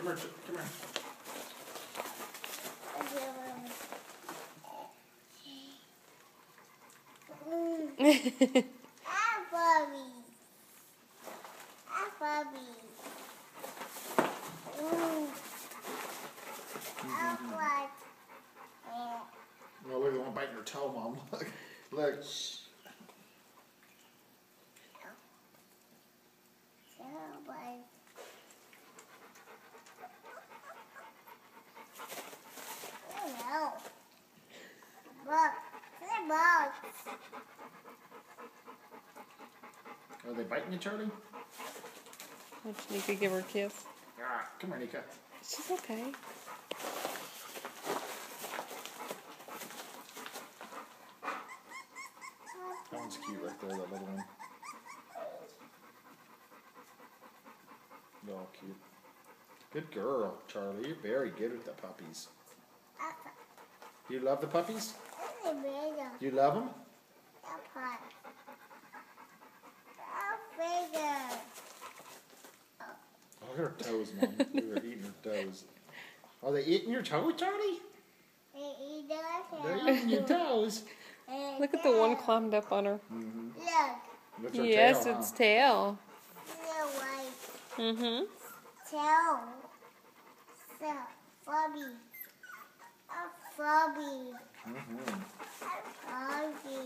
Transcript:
Come here. Come here. Bobby. Bobby. No, look, the one biting your toe, Mom. Look. Look. Are they biting you, Charlie? Watch Nika give her a kiss. Ah, come here, Nika. She's okay. That one's cute right there, that little one. Oh, cute. Good girl, Charlie. You're very good with the puppies. You love the puppies? You love them? Oh, look at her toes, Mom. Look at her eating her toes. Are they eating your toes, Charlie? They're eating your toes. Look at the one climbed up on her. Mm-hmm. Look. Yes, tail, it's tail. Tail. Mm-hmm. So, Bobby. Bobby. Mm-hmm. Bobby.